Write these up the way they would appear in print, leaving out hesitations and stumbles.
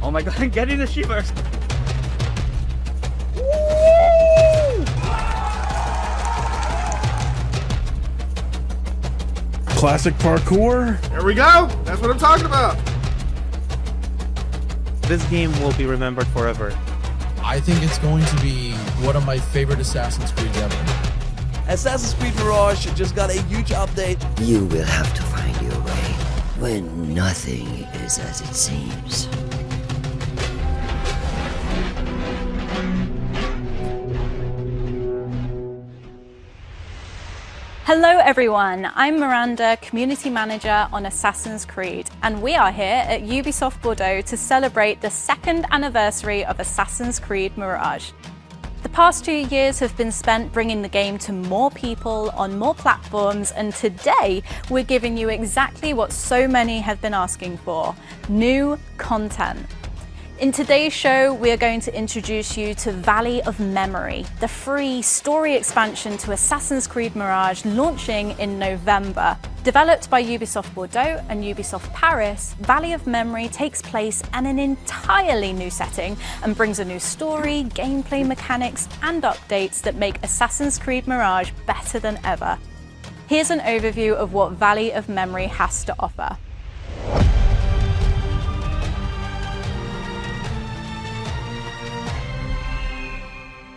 Oh my god, I'm getting the shivers. Classic parkour. There we go. That's what I'm talking about. This game will be remembered forever. I think it's going to be one of my favorite Assassin's Creed ever. Assassin's Creed Mirage just got a huge update. You will have to find your way when nothing is as it seems. Hello everyone, I'm Miranda, Community Manager on Assassin's Creed, and we are here at Ubisoft Bordeaux to celebrate the 2nd anniversary of Assassin's Creed Mirage. The past 2 years have been spent bringing the game to more people on more platforms, and today we're giving you exactly what so many have been asking for: new content. In today's show, we are going to introduce you to Valley of Memory, the free story expansion to Assassin's Creed Mirage launching in November. Developed by Ubisoft Bordeaux and Ubisoft Paris, Valley of Memory takes place in an entirely new setting and brings a new story, gameplay mechanics, and updates that make Assassin's Creed Mirage better than ever. Here's an overview of what Valley of Memory has to offer.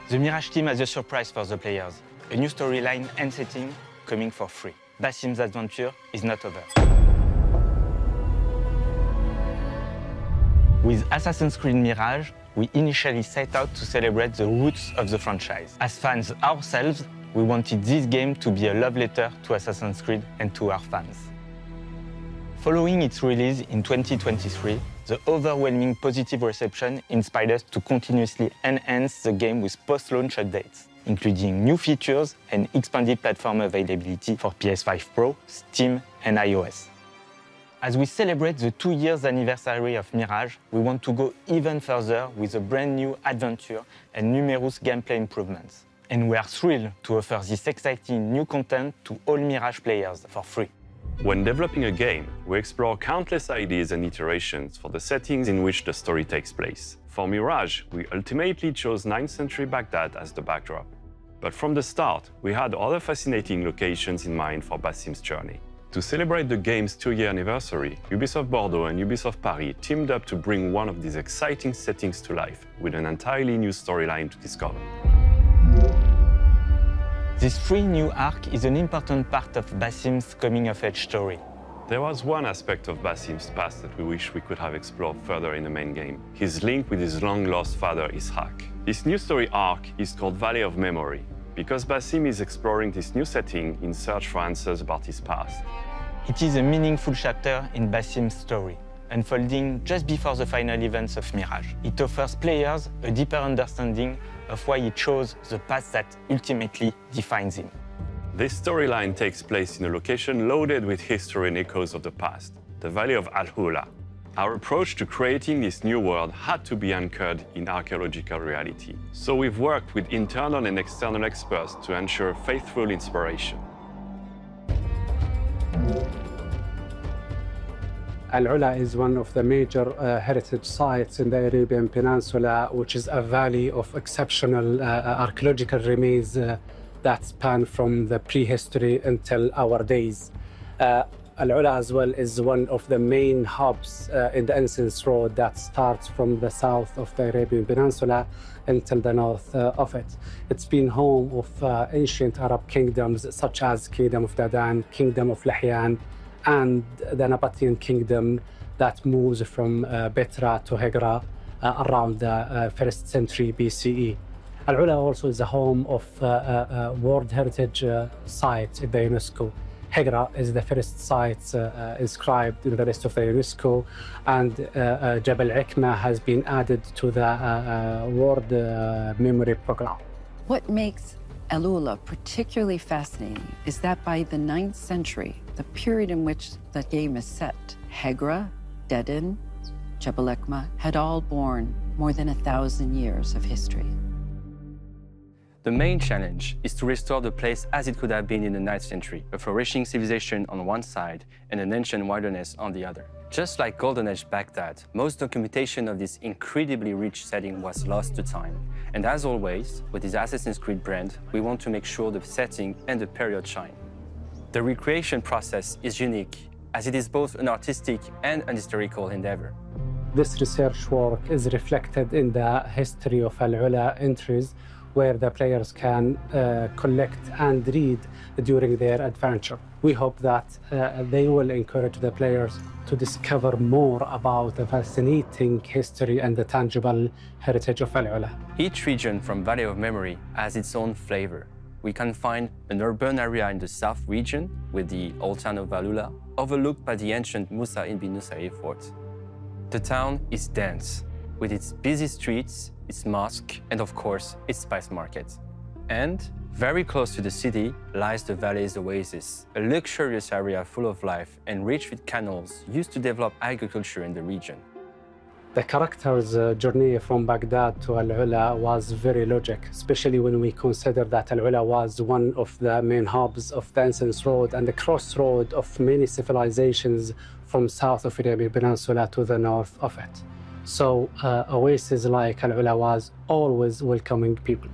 The Mirage team has a surprise for the players, a new storyline and setting coming for free. Basim's adventure is not over. With Assassin's Creed Mirage, we initially set out to celebrate the roots of the franchise. As fans ourselves, we wanted this game to be a love letter to Assassin's Creed and to our fans. Following its release in 2023, the overwhelming positive reception inspired us to continuously enhance the game with post-launch updates, including new features and expanded platform availability for PS5 Pro, Steam, and iOS. As we celebrate the 2 years anniversary of Mirage, we want to go even further with a brand new adventure and numerous gameplay improvements. And we are thrilled to offer this exciting new content to all Mirage players for free. When developing a game, we explore countless ideas and iterations for the settings in which the story takes place. For Mirage, we ultimately chose 9th century Baghdad as the backdrop. But from the start, we had other fascinating locations in mind for Basim's journey. To celebrate the game's 2-year anniversary, Ubisoft Bordeaux and Ubisoft Paris teamed up to bring one of these exciting settings to life with an entirely new storyline to discover. This free new arc is an important part of Basim's coming-of-age story. There was one aspect of Basim's past that we wish we could have explored further in the main game: his link with his long-lost father, Ishaq. This new story arc is called Valley of Memory, because Basim is exploring this new setting in search for answers about his past. It is a meaningful chapter in Basim's story, unfolding just before the final events of Mirage. It offers players a deeper understanding of why he chose the path that ultimately defines him. This storyline takes place in a location loaded with history and echoes of the past, the Valley of Al-Hula. Our approach to creating this new world had to be anchored in archaeological reality, so we've worked with internal and external experts to ensure faithful inspiration. Al-Ula is one of the major heritage sites in the Arabian Peninsula, which is a valley of exceptional archaeological remains that span from the prehistory until our days. Al-Ula as well is one of the main hubs in the Innocence Road that starts from the south of the Arabian Peninsula until the north of it. It's been home of ancient Arab kingdoms such as Kingdom of Dadan, Kingdom of Lahyan, and the Nabatean kingdom that moves from Petra to Hegra around the 1st century BCE. Al-Ula also is the home of World Heritage Site in the UNESCO. Hegra is the first site inscribed in the list of the UNESCO, and Jabal Ikma has been added to the World Memory Program. What makes Al-Ula particularly fascinating is that by the 9th century, the period in which the game is set, Hegra, Dedan, Jabal Ikma had all borne more than 1,000 years of history. The main challenge is to restore the place as it could have been in the 9th century, a flourishing civilization on one side and an ancient wilderness on the other. Just like Golden Age Baghdad, most documentation of this incredibly rich setting was lost to time. And as always, with this Assassin's Creed brand, we want to make sure the setting and the period shine. The recreation process is unique, as it is both an artistic and an historical endeavor. This research work is reflected in the history of Al-Ula entries, where the players can collect and read during their adventure. We hope that they will encourage the players to discover more about the fascinating history and the tangible heritage of Al-Ula. Each region from Valley of Memory has its own flavor. We can find an urban area in the south region with the old town of Al-Ula, overlooked by the ancient Musa ibn Nusayr fort. The town is dense, with its busy streets, its mosque, and of course, its spice market. And very close to the city lies the Valley's Oasis, a luxurious area full of life and rich with canals used to develop agriculture in the region. The character's journey from Baghdad to Al-Ula was very logic, especially when we consider that Al-Ula was one of the main hubs of the Incense Road and the crossroad of many civilizations from south of Arabian Peninsula to the north of it. So oases like Al-Ula was always welcoming people.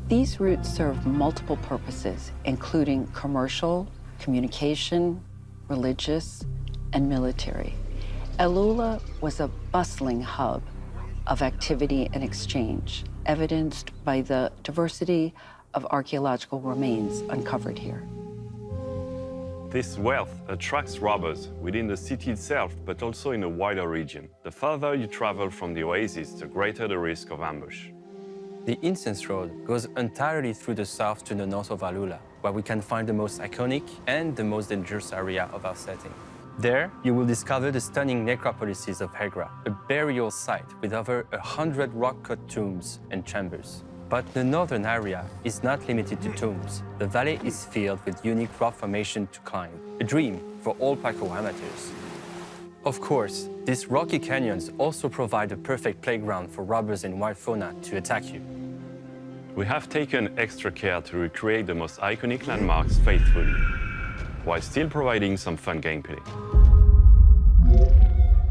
These routes serve multiple purposes, including commercial, communication, religious, and military. Al-Ula was a bustling hub of activity and exchange, evidenced by the diversity of archaeological remains uncovered here. This wealth attracts robbers within the city itself, but also in a wider region. The further you travel from the oasis, the greater the risk of ambush. The Incense Road goes entirely through the south to the north of Al-Ula, where we can find the most iconic and the most dangerous area of our setting. There, you will discover the stunning necropolises of Hegra, a burial site with over 100 rock-cut tombs and chambers. But the northern area is not limited to tombs. The valley is filled with unique rock formation to climb, a dream for all parkour amateurs. Of course, these rocky canyons also provide a perfect playground for robbers and wild fauna to attack you. We have taken extra care to recreate the most iconic landmarks faithfully, while still providing some fun gameplay.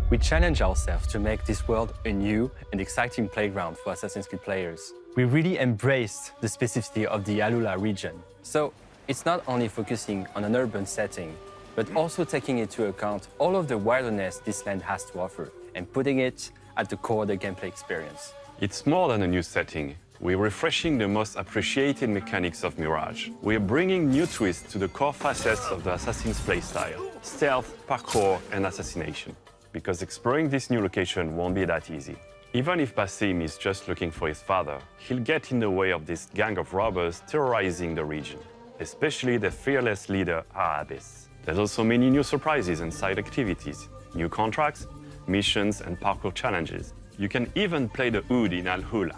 We challenge ourselves to make this world a new and exciting playground for Assassin's Creed players. We really embraced the specificity of the Al-Ula region. So it's not only focusing on an urban setting, but also taking into account all of the wilderness this land has to offer and putting it at the core of the gameplay experience. It's more than a new setting. We're refreshing the most appreciated mechanics of Mirage. We're bringing new twists to the core facets of the Assassin's playstyle: stealth, parkour, and assassination. Because exploring this new location won't be that easy. Even if Basim is just looking for his father, he'll get in the way of this gang of robbers terrorizing the region, especially the fearless leader, Arabis. There's also many new surprises and side activities, new contracts, missions, and parkour challenges. You can even play the Oud in Al-Ula.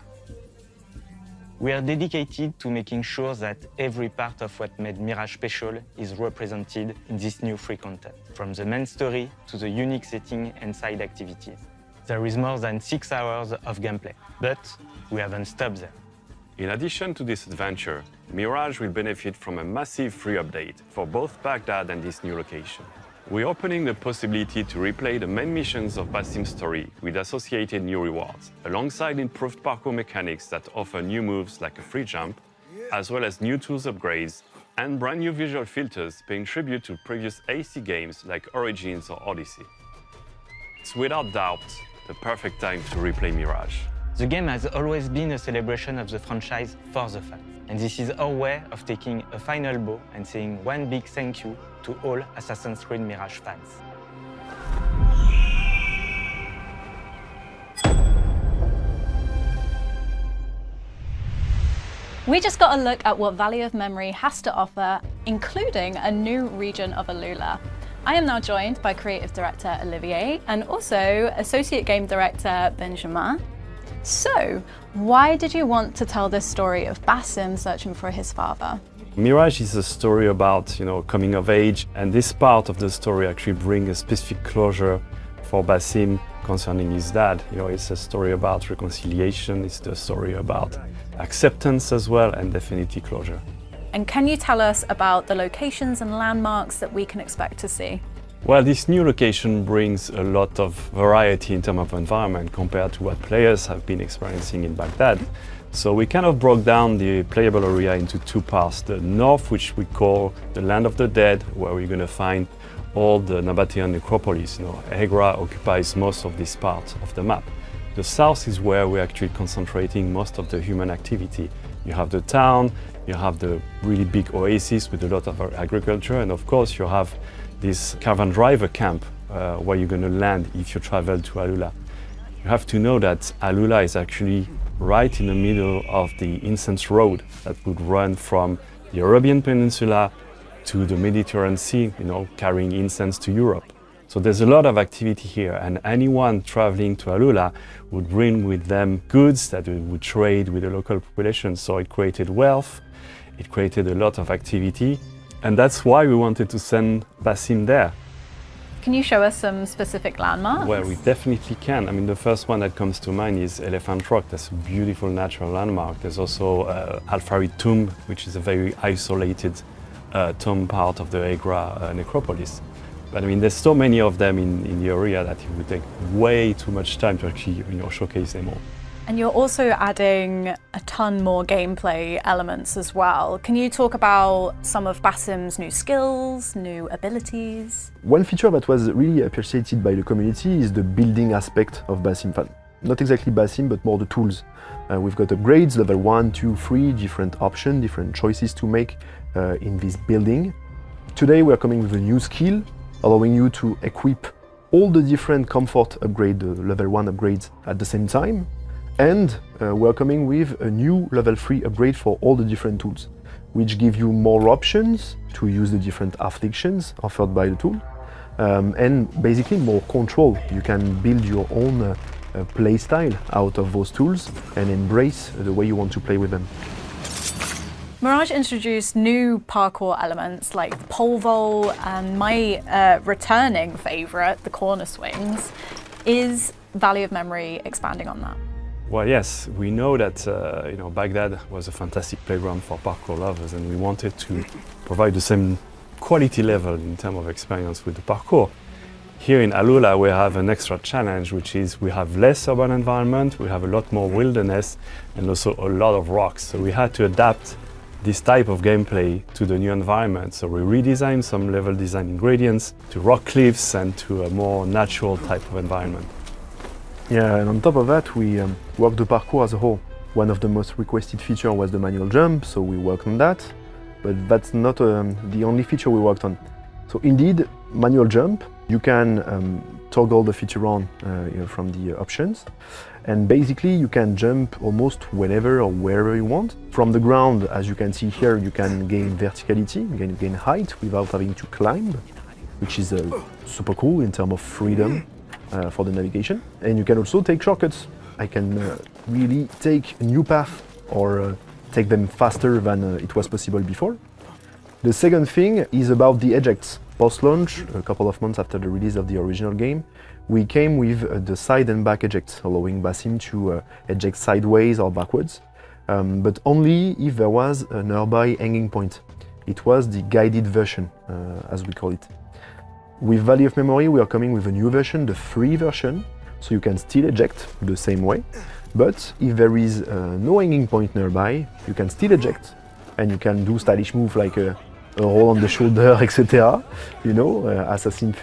We are dedicated to making sure that every part of what made Mirage special is represented in this new free content, from the main story to the unique setting and side activities. There is more than 6 hours of gameplay, but we haven't stopped there. In addition to this adventure, Mirage will benefit from a massive free update for both Baghdad and this new location. We're opening the possibility to replay the main missions of Basim's story with associated new rewards, alongside improved parkour mechanics that offer new moves like a free jump, as well as new tools upgrades, and brand new visual filters paying tribute to previous AC games like Origins or Odyssey. It's without doubt the perfect time to replay Mirage. The game has always been a celebration of the franchise for the fans. And this is our way of taking a final bow and saying one big thank you to all Assassin's Creed Mirage fans. We just got a look at what Valley of Memory has to offer, including a new region of Al-Ula. I am now joined by Creative Director Olivier and also Associate Game Director Benjamin. So, why did you want to tell this story of Basim searching for his father? Mirage is a story about, coming of age, and this part of the story actually brings a specific closure for Basim concerning his dad. It's a story about reconciliation, it's a story about acceptance as well, and definitely closure. And can you tell us about the locations and landmarks that we can expect to see? Well, this new location brings a lot of variety in terms of environment compared to what players have been experiencing in Baghdad. So we kind of broke down the playable area into two parts. The north, which we call the Land of the Dead, where we're going to find all the Nabatean necropolis. Hegra occupies most of this part of the map. The south is where we're actually concentrating most of the human activity. You have the town, you have the really big oasis with a lot of agriculture, and of course you have this caravan driver camp where you're going to land if you travel to Alula. You have to know that Alula is actually right in the middle of the incense road that would run from the Arabian Peninsula to the Mediterranean Sea, carrying incense to Europe. So there's a lot of activity here, and anyone traveling to Alula would bring with them goods that they would trade with the local population. So it created wealth, it created a lot of activity, and that's why we wanted to send Basim there. Can you show us some specific landmarks? Well, we definitely can. I mean, the first one that comes to mind is Elephant Rock. That's a beautiful natural landmark. There's also Al-Farid Tomb, which is a very isolated tomb part of the Hegra necropolis. But I mean, there's so many of them in the area that it would take way too much time to actually showcase them all. And you're also adding a ton more gameplay elements as well. Can you talk about some of Basim's new skills, new abilities? One feature that was really appreciated by the community is the building aspect of Basim. Not exactly Basim, but more the tools. We've got upgrades, level 1, 2, 3, different options, different choices to make in this building. Today we're coming with a new skill, allowing you to equip all the different comfort upgrade, level 1 upgrades at the same time. And we're coming with a new level 3 upgrade for all the different tools, which give you more options to use the different afflictions offered by the tool, and basically more control. You can build your own play style out of those tools and embrace the way you want to play with them. Mirage introduced new parkour elements like the pole vault, and my returning favourite, the corner swings. Is Valley of Memory expanding on that? Well, yes, we know that Baghdad was a fantastic playground for parkour lovers, and we wanted to provide the same quality level in terms of experience with the parkour. Here in Alula, we have an extra challenge, which is we have less urban environment, we have a lot more wilderness, and also a lot of rocks. So we had to adapt this type of gameplay to the new environment. So we redesigned some level design ingredients to rock cliffs and to a more natural type of environment. Yeah, and on top of that, we worked the parkour as a whole. One of the most requested features was the manual jump, so we worked on that. But that's not the only feature we worked on. So indeed, manual jump, you can toggle the feature on from the options. And basically, you can jump almost whenever or wherever you want. From the ground, as you can see here, you can gain verticality, you can gain height without having to climb, which is super cool in terms of freedom. For the navigation, and you can also take shortcuts. I can really take a new path or take them faster than it was possible before. The second thing is about the ejects. Post-launch, a couple of months after the release of the original game, we came with the side and back ejects, allowing Basim to eject sideways or backwards, but only if there was a nearby hanging point. It was the guided version, as we call it. With Valley of Memory, we are coming with a new version, the free version, so you can still eject the same way, but if there is no hanging point nearby, you can still eject, and you can do stylish moves like a roll on the shoulder, etc., assassin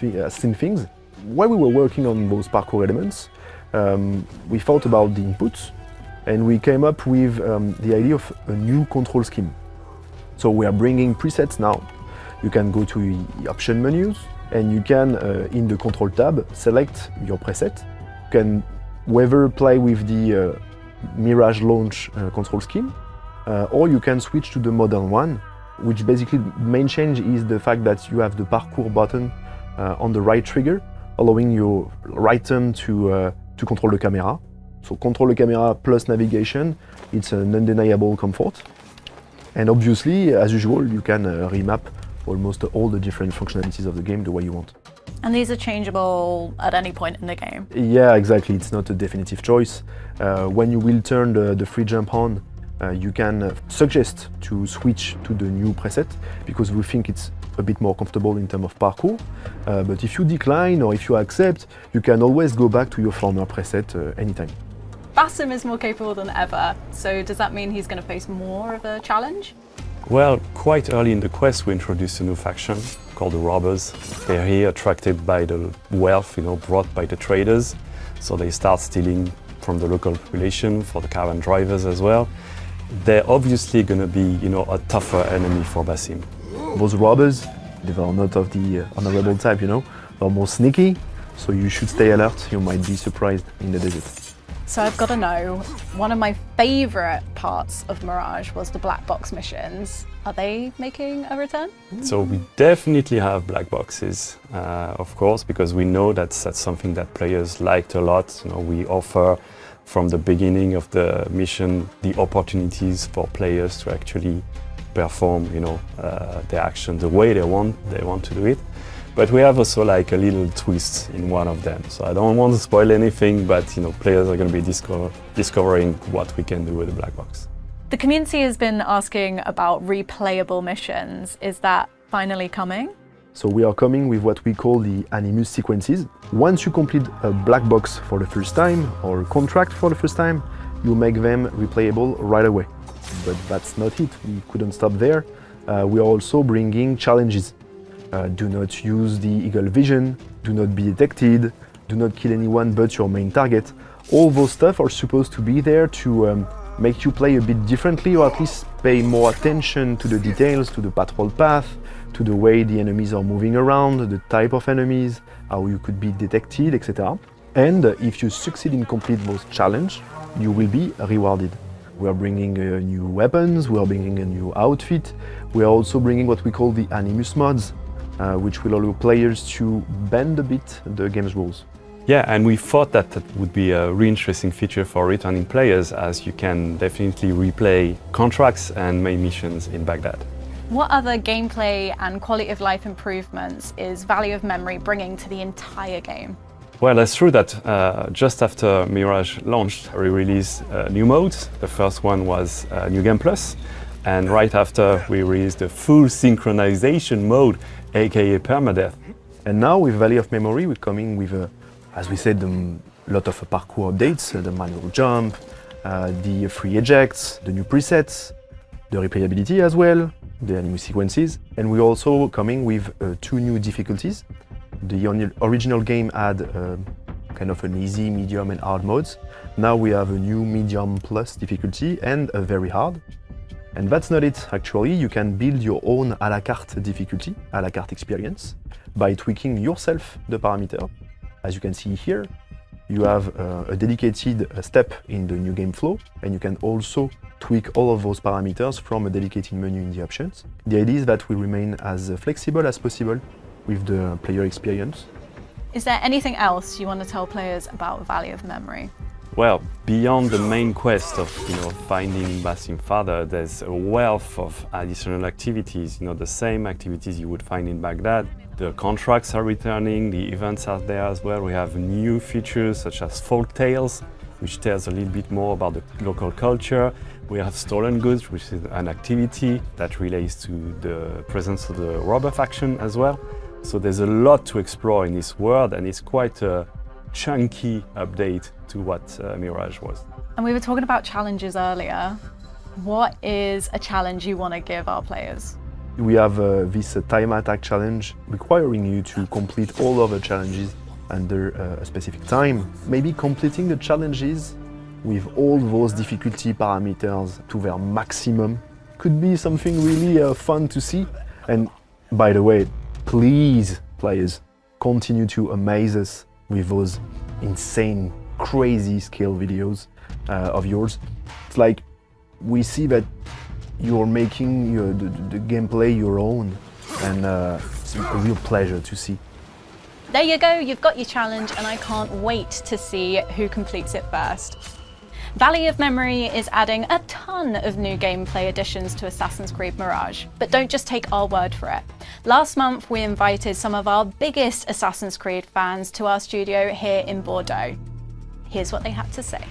things. While we were working on those parkour elements, we thought about the inputs, and we came up with the idea of a new control scheme. So we are bringing presets now. You can go to the option menus, and you can, in the control tab, select your preset. You can whether play with the Mirage launch control scheme, or you can switch to the modern one, which basically the main change is the fact that you have the parkour button on the right trigger, allowing your right thumb to control the camera. So control the camera plus navigation, it's an undeniable comfort. And obviously, as usual, you can remap almost all the different functionalities of the game the way you want. And these are changeable at any point in the game? Yeah, exactly. It's not a definitive choice. When you will turn the free jump on, you can suggest to switch to the new preset, because we think it's a bit more comfortable in terms of parkour. But if you decline or if you accept, you can always go back to your former preset anytime. Basim is more capable than ever, so does that mean he's going to face more of a challenge? Well, quite early in the quest, we introduced a new faction called the Robbers. They're here attracted by the wealth, brought by the traders. So they start stealing from the local population, for the caravan drivers as well. They're obviously going to be, a tougher enemy for Basim. Those robbers, they are not of the honorable type, They're more sneaky, so you should stay alert. You might be surprised in the desert. So I've got to know, one of my favourite parts of Mirage was the black box missions. Are they making a return? So we definitely have black boxes, of course, because we know that's something that players liked a lot. We offer from the beginning of the mission the opportunities for players to actually perform, their action the way they want to do it. But we have also like a little twist in one of them. So I don't want to spoil anything, but players are going to be discovering what we can do with the black box. The community has been asking about replayable missions. Is that finally coming? So we are coming with what we call the Animus sequences. Once you complete a black box for the first time or a contract for the first time, you make them replayable right away. But that's not it. We couldn't stop there. We are also bringing challenges. Do not use the eagle vision, do not be detected, do not kill anyone but your main target. All those stuff are supposed to be there to make you play a bit differently, or at least pay more attention to the details, to the patrol path, to the way the enemies are moving around, the type of enemies, how you could be detected, etc. And if you succeed in complete those challenges, you will be rewarded. We are bringing new weapons, we are bringing a new outfit, we are also bringing what we call the Animus mods, which will allow players to bend a bit the game's rules. Yeah, and we thought that would be a really interesting feature for returning players, as you can definitely replay contracts and main missions in Baghdad. What other gameplay and quality of life improvements is Valley of Memory bringing to the entire game? Well, that's true that just after Mirage launched, we released new modes. The first one was New Game Plus, and right after we released the full synchronization mode, aka permadeath. And now with Valley of Memory, we're coming with, as we said, a lot of parkour updates, the manual jump, the free ejects, the new presets, the replayability as well, the Animus sequences. And we're also coming with 2 new difficulties. The original game had kind of an easy, medium and hard modes. Now we have a new medium plus difficulty and a very hard. And that's not it, actually. You can build your own à la carte difficulty, à la carte experience, by tweaking yourself the parameter. As you can see here, you have a dedicated step in the new game flow, and you can also tweak all of those parameters from a dedicated menu in the options. The idea is that we remain as flexible as possible with the player experience. Is there anything else you want to tell players about Valley of Memory? Well, beyond the main quest of finding Basim father, there's a wealth of additional activities. The same activities you would find in Baghdad. The contracts are returning, the events are there as well. We have new features such as folk tales, which tells a little bit more about the local culture. We have stolen goods, which is an activity that relates to the presence of the robber faction as well. So there's a lot to explore in this world, and it's quite a chunky update to what Mirage was. And we were talking about challenges earlier. What is a challenge you want to give our players? We have this time attack challenge requiring you to complete all of the challenges under a specific time. Maybe completing the challenges with all those difficulty parameters to their maximum could be something really fun to see. And by the way, please, players, continue to amaze us with those insane, crazy skill videos of yours. It's like we see that you're making the gameplay your own, and it's a real pleasure to see. There you go, you've got your challenge, and I can't wait to see who completes it first. Valley of Memory is adding a ton of new gameplay additions to Assassin's Creed Mirage, but don't just take our word for it. Last month, we invited some of our biggest Assassin's Creed fans to our studio here in Bordeaux. Here's what they had to say.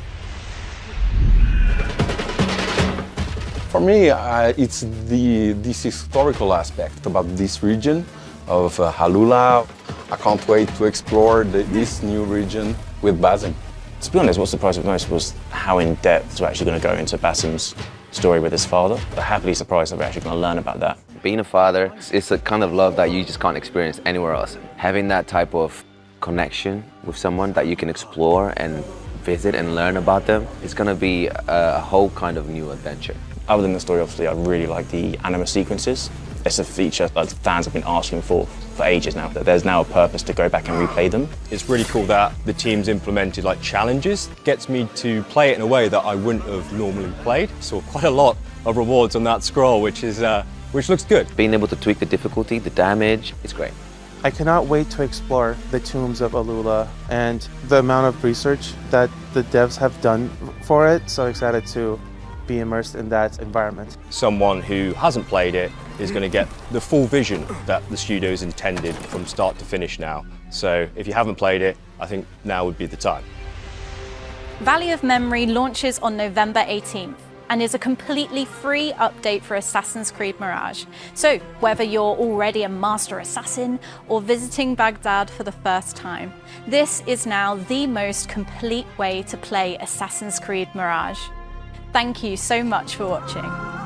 For me, it's this historical aspect about this region of Halula. I can't wait to explore this new region with Basim. To be honest, what surprised me most was how in depth we're actually going to go into Basim's story with his father. I'm happily surprised that we're actually going to learn about that. Being a father, it's a kind of love that you just can't experience anywhere else. Having that type of connection with someone that you can explore and visit and learn about them, it's going to be a whole kind of new adventure. Other than the story, obviously, I really like the anima sequences. It's a feature that fans have been asking for ages now, that there's now a purpose to go back and replay them. It's really cool that the team's implemented like challenges. Gets me to play it in a way that I wouldn't have normally played. So quite a lot of rewards on that scroll, which looks good. Being able to tweak the difficulty, the damage, it's great. I cannot wait to explore the tombs of Alula and the amount of research that the devs have done for it. So excited to be immersed in that environment. Someone who hasn't played it is going to get the full vision that the studio's intended from start to finish now. So if you haven't played it, I think now would be the time. Valley of Memory launches on November 18th and is a completely free update for Assassin's Creed Mirage. So whether you're already a master assassin or visiting Baghdad for the first time, this is now the most complete way to play Assassin's Creed Mirage. Thank you so much for watching.